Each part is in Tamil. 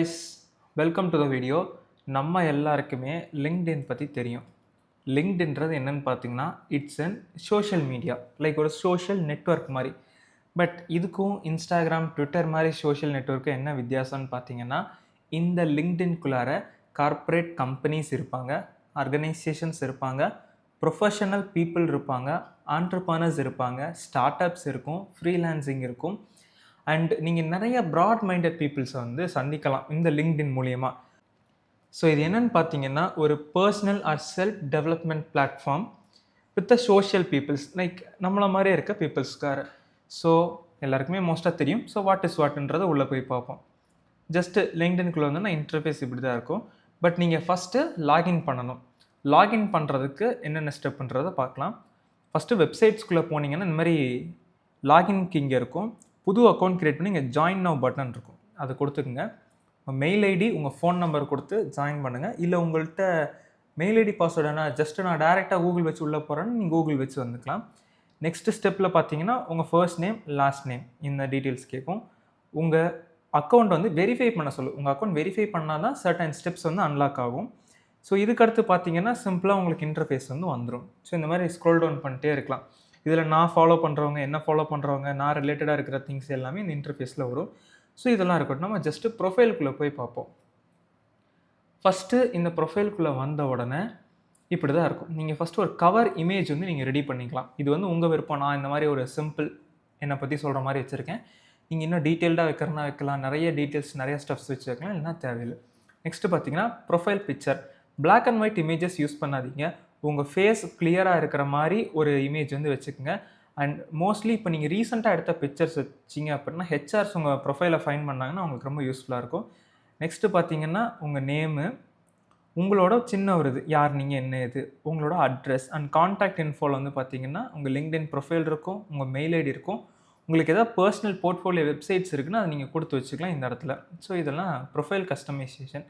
guys, welcome to the video. நம்ம எல்லாருக்குமே லிங்க்டின் பற்றி தெரியும். லிங்க்டின்றது என்னன்னு பார்த்தீங்கன்னா, it's an social media, like ஒரு சோஷியல் நெட்வொர்க் மாதிரி. பட் இதுக்கும் இன்ஸ்டாகிராம், ட்விட்டர் மாதிரி சோஷியல் நெட்வொர்க்கும் என்ன வித்தியாசம்னு பார்த்தீங்கன்னா, இந்த லிங்க்டின்குள்ளார கார்ப்பரேட் கம்பெனிஸ் இருப்பாங்க, ஆர்கனைசேஷன்ஸ் இருப்பாங்க, ப்ரொஃபஷனல் பீப்புள் இருப்பாங்க, ஆண்டர்ப்ரனர்ஸ் இருப்பாங்க, ஸ்டார்ட் அப்ஸ் இருக்கும், ஃப்ரீலான்சிங் இருக்கும். அண்ட் நீங்கள் நிறைய ப்ராட் மைண்டட் பீப்புள்ஸை வந்து சந்திக்கலாம் இந்த லிங்க்டின் மூலியமாக. ஸோ இது என்னென்னு பார்த்தீங்கன்னா, ஒரு personal or self development platform with social peoples, like நம்மளை மாதிரியே இருக்க பீப்புள்ஸ்க்கார. ஸோ எல்லாருக்குமே மோஸ்ட்டாக தெரியும். ஸோ வாட் இஸ் வாட்ன்றதை உள்ளே போய் பார்ப்போம். ஜஸ்ட்டு லிங்க்டின்குள்ளே வந்து நான் இன்டர்ஃபேஸ் இப்படி தான் இருக்கும். பட் நீங்கள் ஃபஸ்ட்டு லாகின் பண்ணணும். லாகின் பண்ணுறதுக்கு என்னென்ன ஸ்டெப்புன்றதை பார்க்கலாம். ஃபஸ்ட்டு வெப்சைட்ஸ்குள்ளே போனீங்கன்னா இந்த மாதிரி லாகின்க்கு இங்கே இருக்கும். புது அக்கௌண்ட் க்ரியேட் பண்ணி இங்கே ஜாயின் நவ் பட்டன் இருக்கும், அதை கொடுத்துக்குங்க. மெயில் ஐடி, உங்கள் ஃபோன் நம்பர் கொடுத்து ஜாயின் பண்ணுங்கள். இல்லை உங்கள்கிட்ட மெயில் ஐடி பாஸ்வேர்டுனா ஜஸ்ட்டு நான் டேரெக்டாக கூகுள் வச்சு உள்ளே போகிறேன்னு நீங்கள் கூகுள் வச்சு வந்துக்கலாம். நெக்ஸ்ட்டு ஸ்டெப்பில் பார்த்தீங்கன்னா உங்கள் ஃபர்ஸ்ட் நேம், லாஸ்ட் நேம், இந்த டீட்டெயில்ஸ் கேட்கும். உங்கள் அக்கௌண்ட் வந்து வெரிஃபை பண்ண சொல்லும். உங்கள் அக்கௌண்ட் வெரிஃபை பண்ணால் தான் சர்டன் ஸ்டெப்ஸ் வந்து அன்லாக் ஆகும். ஸோ இதுக்கடுத்து பார்த்தீங்கன்னா சிம்பிளாக உங்களுக்கு இன்டர்ஃபேஸ் வந்து வந்துடும். ஸோ இந்த மாதிரி ஸ்க்ரோல் டவுன் பண்ணிட்டே இருக்கலாம். இதில் நான் ஃபாலோ பண்ணுறவங்க, என்ன ஃபாலோ பண்ணுறவங்க, நான் ரிலேட்டடாக இருக்கிற திங்ஸ் எல்லாமே இந்த இன்டர்ஃபேஸில் வரும். ஸோ இதெல்லாம் இருக்கட்டும். நம்ம ஜஸ்ட்டு ப்ரொஃபைலுக்குள்ளே போய் பார்ப்போம். ஃபஸ்ட்டு இந்த ப்ரொஃபைலுக்குள்ளே வந்த உடனே இப்படி தான் இருக்கும். நீங்கள் ஃபஸ்ட்டு ஒரு கவர் இமேஜ் வந்து நீங்கள் ரெடி பண்ணிக்கலாம். இது வந்து உங்கள் விருப்பம். நான் இந்த மாதிரி ஒரு சிம்பிள் என்னை பற்றி சொல்கிற மாதிரி வச்சுருக்கேன். நீங்கள் இன்னும் டீட்டெயில்டாக வைக்கிறனா வைக்கலாம், நிறைய டீட்டெயில்ஸ், நிறைய ஸ்டெப்ஸ் வச்சு வைக்கலாம், இல்லைனா தேவையில்லை. நெக்ஸ்ட்டு பார்த்தீங்கன்னா profile picture. Black and white images use பண்ணாதீங்க. உங்கள் ஃபேஸ் கிளியராக இருக்கிற மாதிரி ஒரு இமேஜ் வந்து வச்சுக்கோங்க. அண்ட் மோஸ்ட்லி இப்போ நீங்கள் ரீசெண்டாக எடுத்த பிக்சர்ஸ் வச்சிங்க அப்படின்னா ஹெச்ஆர்ஸ் உங்கள் ப்ரொஃபைலை ஃபைன் பண்ணாங்கன்னா உங்களுக்கு ரொம்ப யூஸ்ஃபுல்லாக இருக்கும். நெக்ஸ்ட்டு பார்த்தீங்கன்னா உங்கள் நேமு, உங்களோட சின்ன ஒரு இது, யார் நீங்கள், என்ன இது, உங்களோட அட்ரஸ் அண்ட் கான்டாக்ட் இன்ஃபோவில் வந்து பார்த்தீங்கன்னா உங்கள் லிங்க்டின் ப்ரொஃபைல் இருக்கும், உங்கள் மெயில் ஐடி இருக்கும். உங்களுக்கு எதாவது பர்சனல் போர்ட்ஃபோலியோ வெப்சைட்ஸ் இருக்குன்னா அதை நீங்கள் கொடுத்து வச்சுக்கலாம் இந்த இடத்துல. ஸோ இதெல்லாம் ப்ரொஃபைல் கஸ்டமைசேஷன்.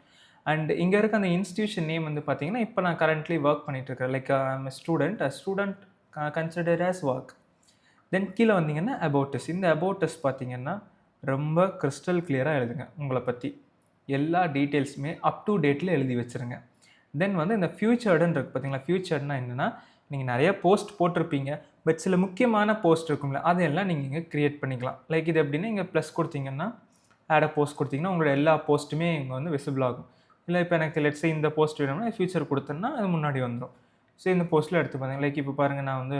அண்ட் இங்கே இருக்க அந்த இன்ஸ்டியூஷன் நேம் வந்து பார்த்தீங்கன்னா, இப்போ நான் கரண்ட்லி ஒர்க் பண்ணிகிட்ருக்கேன், like I'm student consider as work. Then கீழே வந்தீங்கன்னா அபவுட் அஸ். இந்த அபவுட் அஸ் பார்த்தீங்கன்னா ரொம்ப கிறிஸ்டல் கிளியராக எழுதுங்க. உங்களை பற்றி எல்லா டீட்டெயில்ஸுமே அப் டு டேட்டில் எழுதி வச்சுருங்க. தென் வந்து இந்த ஃபியூச்சர்டுன்னு இருக்குது பார்த்தீங்களா. ஃபியூச்சர்னா என்னென்னா, நீங்கள் நிறைய போஸ்ட் போட்டிருப்பீங்க, பட் சில முக்கியமான போஸ்ட் இருக்கும்ல, அதையெல்லாம் நீங்கள் இங்கே க்ரியேட் பண்ணிக்கலாம். லைக் இது எப்படின்னா, இங்கே ப்ளஸ் கொடுத்தீங்கன்னா ஆட் அ போஸ்ட் கொடுத்தீங்கன்னா உங்களோட எல்லா போஸ்ட்டுமே இங்கே வந்து விசிபிள் ஆகும். இல்லை இப்போ எனக்கு லெட்ஸ் இந்த போஸ்ட் வேணும்னா ஃபியூச்சர் கொடுத்தேன்னா அது முன்னாடி வந்துடும். ஸோ இந்த போஸ்ட்டில் எடுத்து பார்த்தீங்க, லைக் இப்போ பாருங்கள், நான் வந்து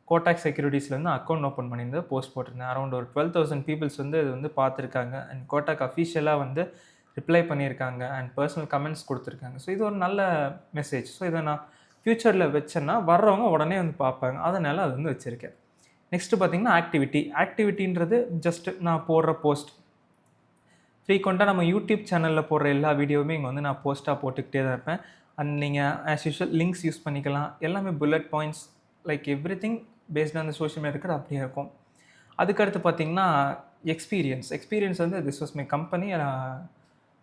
கோட்டாக் செக்யூரிட்டிஸ்லேருந்து அக்கௌண்ட் ஓப்பன் பண்ணியிருந்தேன், போஸ்ட் போட்டிருந்தேன். அரௌண்ட் ஒரு 12,000 பீப்புள்ஸ் வந்து இது வந்து பார்த்துருக்காங்க. அண்ட் கோட்டாக் அஃபிஷியலாக வந்து ரிப்ளை பண்ணியிருக்காங்க அண்ட் பர்சனல் கமெண்ட்ஸ் கொடுத்துருக்காங்க. ஸோ இது ஒரு நல்ல மெசேஜ். ஸோ இதை நான் ஃப்யூச்சரில் வச்சேன்னா வர்றவங்க உடனே வந்து பார்ப்பாங்க, அதனால் அது வந்து வச்சுருக்கேன். நெக்ஸ்ட்டு பார்த்தீங்கன்னா ஆக்டிவிட்டின்றது ஜஸ்ட் நான் போடுற போஸ்ட். ஃப்ரீக்வெண்ட்டாக நம்ம யூடியூப் சேனலில் போடுற எல்லா வீடியோவுமே இங்கே வந்து நான் போஸ்ட்டாக போட்டுக்கிட்டே தான் இருப்பேன். அண்ட் நீங்கள் ஆஸ் யூஷுவல் லிங்க்ஸ் யூஸ் பண்ணிக்கலாம். எல்லாமே bullet points, like every thing based on the social media இருக்கிறது அப்படியே இருக்கும். அதுக்கடுத்து பார்த்தீங்கன்னா எக்ஸ்பீரியன்ஸ் வந்து this was my company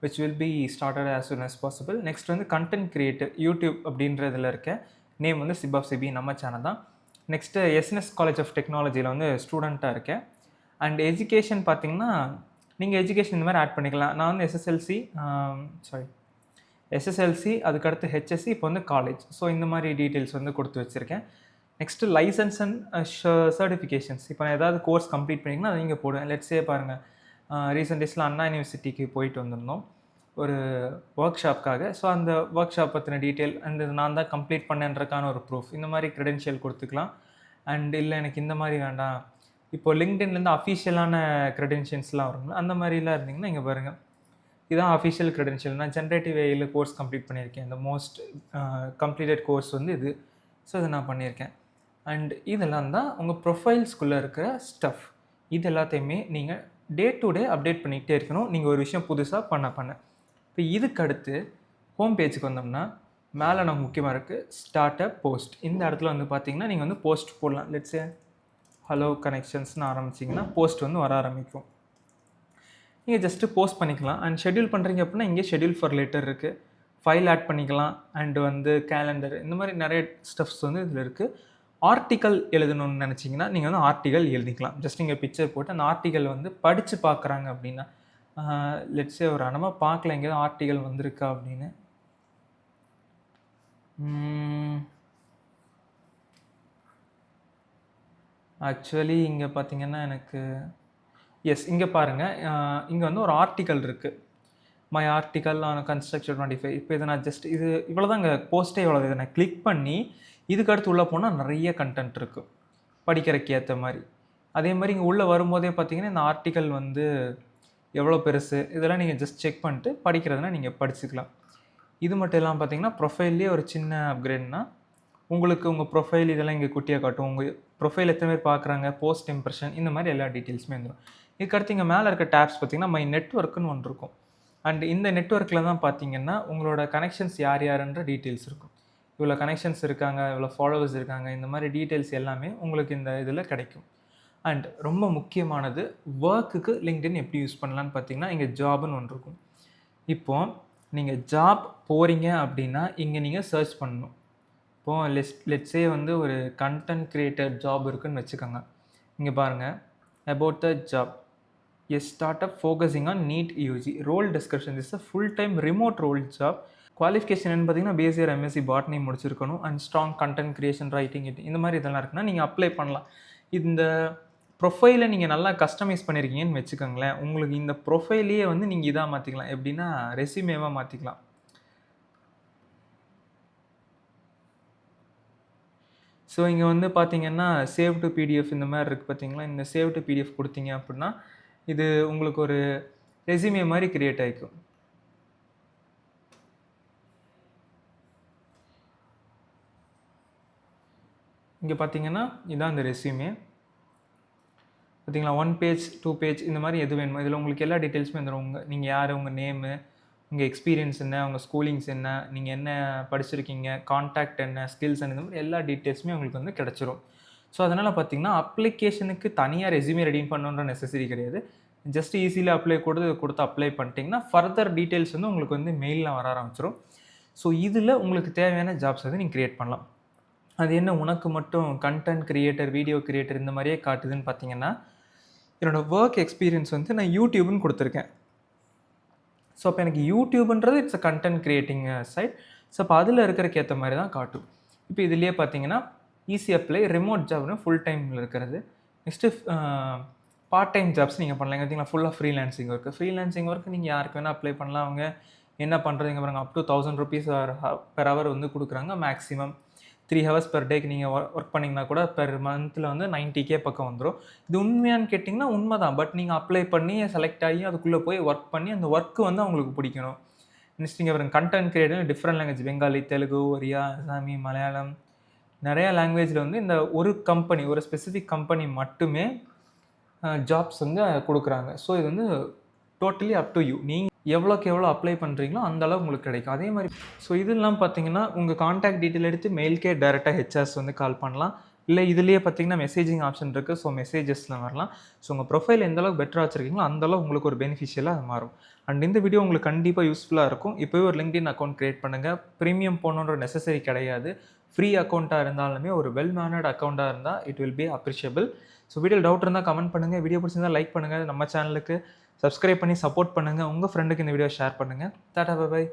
which will be started as soon as possible. Next வந்து கண்டென்ட் கிரியேட்டர், யூடியூப் அப்படின்றதில் இருக்க நேம் வந்து சிப் ஆஃப் சிபி, நம்ம சேனல் தான். நெக்ஸ்ட்டு எஸ்என்எஸ் காலேஜ் ஆஃப் டெக்னாலஜியில் வந்து ஸ்டூடெண்ட்டாக இருக்கேன். அண்ட் எஜுகேஷன் பார்த்தீங்கன்னா நீங்கள் எஜுகேஷன் இந்த மாதிரி ஆட் பண்ணிக்கலாம். நான் வந்து எஸ்எஸ்எல்சி அதுக்கடுத்து ஹெச்எஸ்சி, இப்போ வந்து காலேஜ். ஸோ இந்த மாதிரி டீட்டெயில்ஸ் வந்து கொடுத்து வச்சுருக்கேன். Next licence and certifications. இப்போ நான் ஏதாவது கோர்ஸ் கம்ப்ளீட் பண்ணிங்கன்னா அதை நீங்கள் போடுவேன். லெட்ஸே பாருங்கள், ரீசெண்ட் டேஸில் அண்ணா யூனிவர்சிட்டிக்கு போயிட்டு வந்திருந்தோம் ஒரு ஒர்க் ஷாப்காக. ஸோ அந்த ஒர்க் ஷாப் பற்றின டீட்டெயில், அந்த நான் தான் கம்ப்ளீட் பண்ணேன்றக்கான ஒரு ப்ரூஃப், இந்த மாதிரி க்ரெடென்ஷியல் கொடுத்துக்கலாம். அண்ட் இல்லை எனக்கு இந்த மாதிரி வேண்டாம், இப்போ லிங்க்டின்லேருந்து அஃபிஷியலான க்ரெடென்ஷியல்ஸ்லாம் வருங்களா, அந்த மாதிரிலாம் இருந்தீங்கன்னா இங்கே பாருங்கள், இதுதான் அஃபிஷியல் க்ரெடென்ஷியல். நான் ஜென்ரேட்டிவ் ஏஐயில் கோர்ஸ் கம்ப்ளீட் பண்ணியிருக்கேன். இந்த மோஸ்ட் கம்ப்ளீட்டட் கோர்ஸ் வந்து இது. ஸோ இதை நான் பண்ணியிருக்கேன். அண்ட் இதெல்லாம் தான் உங்கள் ப்ரொஃபைல்ஸ்குள்ளே இருக்கிற ஸ்டஃப். இது எல்லாத்தையுமே நீங்கள் டே டு டே அப்டேட் பண்ணிக்கிட்டே இருக்கணும், நீங்கள் ஒரு விஷயம் புதுசாக பண்ண. இப்போ இதுக்கு அடுத்து ஹோம் பேஜுக்கு வந்தோம்னா மேலே நமக்கு முக்கியமாக இருக்குது ஸ்டார்ட் அ போஸ்ட். இந்த இடத்துல வந்து பார்த்தீங்கன்னா நீங்கள் வந்து போஸ்ட் போடலாம். லெட்ஸே ஹலோ கனெக்ஷன்ஸ்னு ஆரம்பிச்சிங்கன்னா போஸ்ட் வந்து வர ஆரம்பிக்கும். நீங்கள் ஜஸ்ட்டு போஸ்ட் பண்ணிக்கலாம். அண்ட் ஷெட்யூல் பண்ணுறீங்க அப்படின்னா இங்கே ஷெட்யூல் ஃபார் லேட்டர் இருக்குது, ஃபைல் ஆட் பண்ணிக்கலாம். அண்டு வந்து கேலண்டர், இந்த மாதிரி நிறைய ஸ்டெப்ஸ் வந்து இதில் இருக்குது. ஆர்டிக்கல் எழுதணும்னு நினச்சிங்கன்னா நீங்கள் வந்து ஆர்டிக்கல் எழுதிக்கலாம். ஜஸ்ட் இங்கே பிக்சர் போட்டு அந்த ஆர்டிக்கல் வந்து படித்து பார்க்குறாங்க அப்படின்னா லெட்ஸே ஒரு நம்ம பார்க்கல எங்கேயாவது ஆர்டிகல் வந்திருக்கா அப்படின்னு. ஆக்சுவலி இங்கே பார்த்தீங்கன்னா எனக்கு இங்கே பாருங்கள், இங்கே வந்து ஒரு ஆர்டிக்கல் இருக்குது. My article on construction 25. இப்போ இதை நான் ஜஸ்ட் இவ்வளோ தான் இங்கே போஸ்ட்டே இவ்வளோ. இதை நான் கிளிக் பண்ணி இதுக்கு அடுத்து உள்ளே போனால் நிறைய கண்டென்ட் இருக்குது படிக்கிறதுக்கு ஏற்ற மாதிரி. அதே மாதிரி இங்கே உள்ளே வரும்போதே பார்த்தீங்கன்னா இந்த ஆர்டிக்கல் வந்து எவ்வளோ பெருசு இதெல்லாம் நீங்கள் ஜஸ்ட் செக் பண்ணிட்டு படிக்கிறதுனா நீங்கள் படிச்சுக்கலாம். இது மட்டும் இல்லாமல் பார்த்தீங்கன்னா ப்ரொஃபைல்லேயே ஒரு சின்ன அப்கிரேட்னா உங்களுக்கு உங்கள் ப்ரொஃபைல் இதெல்லாம் இங்கே குட்டியாக காட்டும். உங்கள் ப்ரொஃபைல் எத்தனை பேர் பார்க்குறாங்க, போஸ்ட் இம்ப்ரெஷன், இந்த மாதிரி எல்லா டீட்டெயில்ஸுமே வந்துடும். இதுக்கடுத்து இங்கே மேலே இருக்க டேப்ஸ் பார்த்திங்கன்னா மை நெட்ஒர்க்குன்னு ஒன்று இருக்கும். அண்ட் இந்த நெட்ஒர்க்கில் தான் பார்த்தீங்கன்னா உங்களோட கனெக்ஷன்ஸ் யார் யாருன்ற டீட்டெயில்ஸ் இருக்கும். இவ்வளோ கனெக்ஷன்ஸ் இருக்காங்க, இவ்வளோ ஃபாலோவர்ஸ் இருக்காங்க, இந்த மாதிரி டீட்டெயில்ஸ் எல்லாமே உங்களுக்கு இந்த இதில் கிடைக்கும். அண்ட் ரொம்ப முக்கியமானது, ஒர்க்குக்கு லிங்க்டின் எப்படி யூஸ் பண்ணலான்னு பார்த்தீங்கன்னா இங்கே ஜாப்னு ஒன்று இருக்கும். இப்போது நீங்கள் ஜாப் போகிறீங்க அப்படின்னா இங்கே நீங்கள் சர்ச் பண்ணணும். இப்போது லெட்ஸே வந்து ஒரு கண்டென்ட் கிரியேட்டர் ஜாப் இருக்குதுன்னு வச்சுக்கோங்க. இங்கே பாருங்கள், about the job, a start up focusing on NEET UG, role description, is a full time remote role job. Qualification பார்த்தீங்கன்னா பிஎஸ்சி எம்எஸ்சி பாட்னி முடிச்சிருக்கணும் and strong content creation, writing, இந்த மாதிரி இதெல்லாம் இருக்குன்னா நீங்கள் அப்ளை பண்ணலாம். இந்த ப்ரொஃபைலை நீங்கள் நல்லா கஸ்டமைஸ் பண்ணியிருக்கீங்கன்னு வச்சுக்கோங்களேன், உங்களுக்கு இந்த ப்ரொஃபைலையே வந்து நீங்கள் இதாக மாற்றிக்கலாம். எப்படின்னா ரெஸ்யூமேவாக மாற்றிக்கலாம். ஸோ இங்கே வந்து பார்த்தீங்கன்னா சேவ் டு பிடிஎஃப் இந்த மாதிரி இருக்குது பார்த்தீங்களா. இந்த சேவ் டு பிடிஎஃப் கொடுத்தீங்க அப்படின்னா இது உங்களுக்கு ஒரு ரெஸ்யூமே மாதிரி கிரியேட் ஆகிக்கும். இங்கே பார்த்தீங்கன்னா இதுதான் இந்த ரெஸ்யூமே பார்த்தீங்களா. 1 பேஜ் 2 பேஜ் இந்த மாதிரி எது வேணுமோ இதில் உங்களுக்கு எல்லா டீட்டெயில்ஸுமே வந்துடும். நீங்கள் யார், உங்கள் நேமு, உங்கள் எக்ஸ்பீரியன்ஸ் என்ன, உங்கள் ஸ்கூலிங்ஸ் என்ன, நீங்கள் என்ன படிச்சிருக்கீங்க, கான்டாக்ட் என்ன, ஸ்கில்ஸ் என்ன, இந்த மாதிரி எல்லா டீட்டெயில்ஸுமே உங்களுக்கு வந்து கிடச்சிரும். ஸோ அதனால் பார்த்தீங்கன்னா அப்ளிகேஷனுக்கு தனியாக ரெஸ்யூமே ரெடி பண்ணணுன்ற நெசசரி கிடையாது. ஜஸ்ட் ஈஸியில் அப்ளை கொடுத்து அப்ளை பண்ணிட்டீங்கன்னா ஃபர்தர் டீட்டெயில்ஸ் வந்து உங்களுக்கு வந்து மெயிலில் வர ஆரம்பிச்சிடும். ஸோ இதில் உங்களுக்கு தேவையான ஜாப்ஸ் வந்து நீங்கள் க்ரியேட் பண்ணலாம். அது என்ன உனக்கு மட்டும் கண்டென்ட் கிரியேட்டர், வீடியோ கிரியேட்டர் இந்த மாதிரியே காட்டுதுன்னு பார்த்தீங்கன்னா, என்னோடய ஒர்க் எக்ஸ்பீரியன்ஸ் வந்து நான் யூடியூப்னு கொடுத்துருக்கேன். ஸோ அப்போ எனக்கு யூடியூப்ன்றது it's a content creating site. So அப்போ அதில் இருக்கிறக்கு ஏற்ற மாதிரி தான் காட்டும். இப்போ இதுலேயே பார்த்தீங்கன்னா ஈஸி அப்ளை, ரிமோட் ஜாப்னு ஃபுல் டைமில் இருக்கிறது. நெக்ஸ்ட்டு பார்ட் டைம் ஜாப்ஸ் நீங்கள் பண்ணலாம். பார்த்தீங்கன்னா ஃபுல்லாக ஃப்ரீலான்சிங் ஒர்க்கு. ஃப்ரீலான்சிங் ஒர்க்கு நீங்கள் யாருக்கு வேணால் அப்ளை பண்ணலாம். அவங்க என்ன பண்ணுறதுங்க பாருங்க, up to 1000 rupees per hour வந்து கொடுக்குறாங்க. மேக்ஸிமம் 3 hours பெர் டேக்கு நீங்கள் ஒர்க் பண்ணிங்கன்னா கூட பெர் மந்தில் வந்து 90K பக்கம் வந்துடும். இது உண்மையானு கேட்டிங்கன்னா உண்மை தான். பட் நீங்கள் அப்ளை பண்ணி செலக்ட் ஆகி அதுக்குள்ளே போய் ஒர்க் பண்ணி அந்த ஒர்க்கு வந்து அவங்களுக்கு பிடிக்கணும். நெக்ஸ்ட் நீங்கள் அப்புறம் content creator different language, Bengali, Telugu, Oriya, Assami, Malayalam, நிறையா லாங்குவேஜில் வந்து இந்த ஒரு கம்பெனி, ஒரு ஸ்பெசிஃபிக் கம்பெனி மட்டுமே ஜாப்ஸ் வந்து கொடுக்குறாங்க. ஸோ இது வந்து டோட்டலி அப் டு யூ. நீங்கள் எவ்வளோக்கு எவ்வளோ அப்ளை பண்ணுறீங்களோ அந்தளவு உங்களுக்கு கிடைக்கும். அதே மாதிரி ஸோ இதெல்லாம் பார்த்தீங்கன்னா உங்கள் கான்டாக்ட் டீட்டெயில் எடுத்து மெயில்கே டேரெக்டாக ஹெச்ஆர்ஸ் வந்து கால் பண்ணலாம். இல்லை இதுலேயே பார்த்தீங்கன்னா மெசேஜிங் ஆப்ஷன் இருக்குது. ஸோ மெசேஜஸில் வரலாம். ஸோ உங்கள் ப்ரொஃபைல் எந்தளவுக்கு பெட்டராக வச்சுருக்கீங்களோ அந்தளவு உங்களுக்கு ஒரு பெனிஃபிஷியலாக அது மாறும். அண்ட் இந்த வீடியோ உங்களுக்கு கண்டிப்பாக யூஸ்ஃபுல்லாக இருக்கும். இப்போவே ஒரு லிங்க்டின் அக்கௌண்ட் க்ரியேட் பண்ணுங்கள். ப்ரீமியம் போகணுன்ற நெசசரி கிடையாது. ஃப்ரீ அக்கௌண்ட்டாக இருந்தாலுமே ஒரு வெல் மேனர்ட் அக்கௌண்ட்டாக இருந்தால் it will be appreciable. So வீடியோவில் டவுட் இருந்தால் கமெண்ட் பண்ணுங்கள். வீடியோ பிடிச்சிருந்தால் லைக் பண்ணுங்கள். நம்ம சேனலுக்கு சப்ஸ்கிரைப் பண்ணி சப்போர்ட் பண்ணுங்கள். உங்கள் ஃப்ரெண்டுக்கு இந்த வீடியோ ஷேர் பண்ணுங்கள். டாடா, பை.